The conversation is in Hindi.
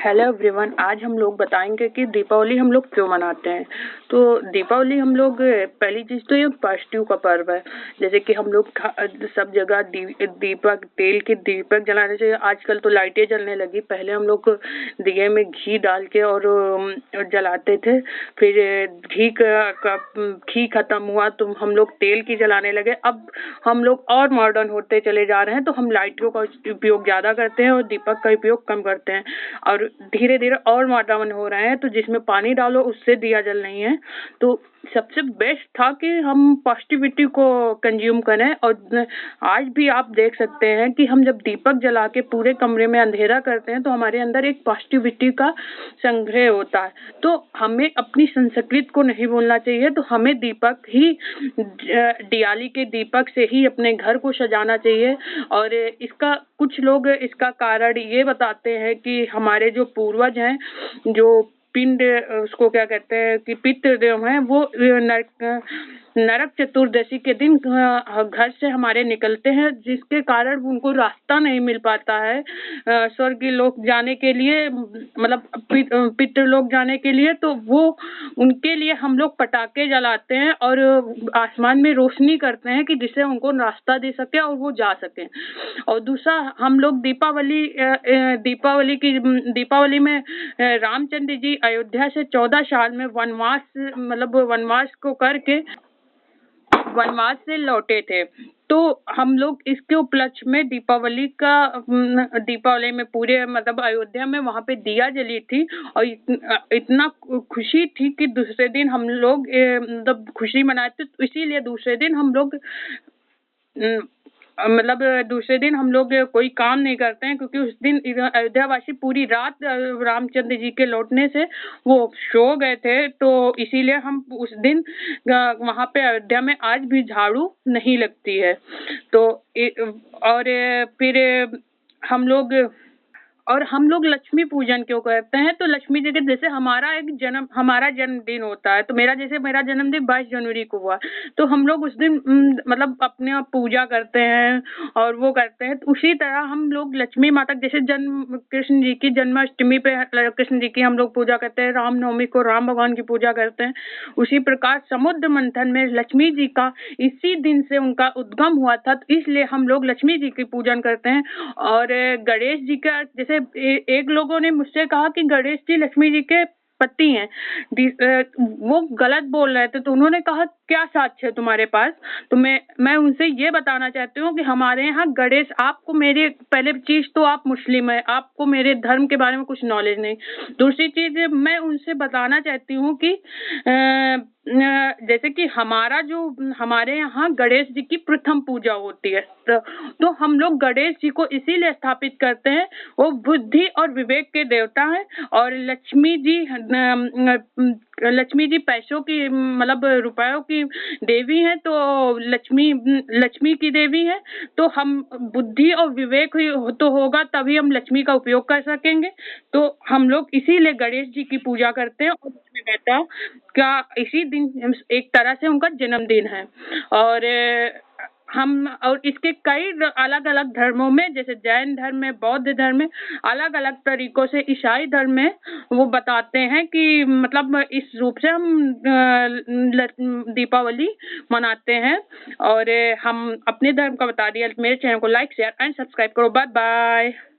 हेलो एवरीवन, आज हम लोग बताएंगे कि दीपावली हम लोग क्यों मनाते हैं। तो दीपावली हम लोग पहली चीज तो ये पॉजिटिव का पर्व है। जैसे कि हम लोग सब जगह दीपक तेल के दीपक जलाने चाहिए। आजकल तो लाइटें जलने लगी, पहले हम लोग दिए में घी डाल के और जलाते थे। फिर घी खत्म हुआ तो हम लोग तेल की जलाने लगे। अब हम लोग और मॉडर्न होते चले जा रहे हैं, तो हम लाइटों का उपयोग ज्यादा करते हैं और दीपक का उपयोग कम करते हैं। और धीरे धीरे और मॉडर्न हो रहे हैं, तो जिसमें पानी डालो उससे दिया जल नहीं है। तो सबसे बेस्ट था कि हम पॉजिटिविटी को कंज्यूम करें। और आज भी आप देख सकते हैं कि हम जब दीपक जला के पूरे कमरे में अंधेरा करते हैं तो हमारे अंदर एक पॉजिटिविटी का संग्रह होता है। तो हमें अपनी संस्कृति को नहीं भूलना चाहिए। तो हमें दीपक ही दिवाली के दीपक से ही अपने घर को सजाना चाहिए। और इसका कुछ लोग इसका कारण ये बताते हैं कि हमारे जो पूर्वज हैं, जो पिंड उसको क्या कहते हैं कि पितृदेव हैं, वो नरक चतुर्दशी के दिन घर से हमारे निकलते हैं, जिसके कारण उनको रास्ता नहीं मिल पाता है स्वर्ग लोक जाने के लिए, मतलब पितृलोक जाने के लिए। तो वो उनके लिए हम लोग पटाखे जलाते हैं और आसमान में रोशनी करते हैं कि जिससे उनको रास्ता दे सके और वो जा सके। और दूसरा, हम लोग दीपावली में रामचंद्र जी अयोध्या से 14 साल में वनवास को करके वनवास से लौटे थे। तो हम लोग इसके उपलक्ष्य में दीपावली में पूरे मतलब अयोध्या में वहां पे दिया जली थी। और इतना खुशी थी कि दूसरे दिन हम लोग मतलब खुशी मनाते, तो इसीलिए दूसरे दिन हम लोग दूसरे दिन हम लोग कोई काम नहीं करते हैं, क्योंकि उस दिन अयोध्या वासी पूरी रात रामचंद्र जी के लौटने से वो सो गए थे। तो इसीलिए हम उस दिन वहां पे अयोध्या में आज भी झाड़ू नहीं लगती है। तो और फिर हम लोग लक्ष्मी पूजन क्यों करते हैं। तो लक्ष्मी जी के जैसे हमारा जन्मदिन होता है, तो मेरा जन्मदिन 22 जनवरी को हुआ, तो हम लोग उस दिन मतलब अपने पूजा करते हैं और वो करते हैं। तो उसी तरह हम लोग लक्ष्मी माता जैसे कृष्ण जी की जन्माष्टमी पे कृष्ण जी की हम लोग पूजा करते हैं, रामनवमी को राम भगवान की पूजा करते हैं। उसी प्रकार समुद्र मंथन में लक्ष्मी जी का इसी दिन से उनका उद्गम हुआ था, तो इसलिए हम लोग लक्ष्मी जी की पूजन करते हैं। और गणेश जी का जैसे एक लोगों ने मुझसे कहा कि गणेश जी लक्ष्मी जी के पति हैं, वो गलत बोल रहे थे। तो उन्होंने कहा क्या साक्ष्य है तुम्हारे पास। तो मैं उनसे ये बताना चाहती हूँ कि हमारे यहाँ गणेश, आपको मेरे पहले चीज तो आप मुस्लिम है, आपको मेरे धर्म के बारे में कुछ नॉलेज नहीं। दूसरी चीज मैं उनसे बताना चाहती हूँ कि जैसे कि हमारे यहाँ गणेश जी की प्रथम पूजा होती है, तो हम लोग गणेश जी को इसीलिए स्थापित करते हैं, वो बुद्धि और विवेक के देवता हैं। और लक्ष्मी जी पैसों की मतलब रुपयों की देवी हैं, तो लक्ष्मी की देवी है। तो हम बुद्धि और विवेक तो होगा तभी हम लक्ष्मी का उपयोग कर सकेंगे। तो हम लोग इसीलिए गणेश जी की पूजा करते हैं। और उसमें कहता क्या इसी दिन एक तरह से उनका जन्मदिन है। और इसके कई अलग अलग धर्मों में, जैसे जैन धर्म में, बौद्ध धर्म में, अलग अलग तरीकों से, ईसाई धर्म में वो बताते हैं कि मतलब इस रूप से हम दीपावली मनाते हैं। और हम अपने धर्म का बता दिया। मेरे चैनल को लाइक शेयर एंड सब्सक्राइब करो। Bye bye.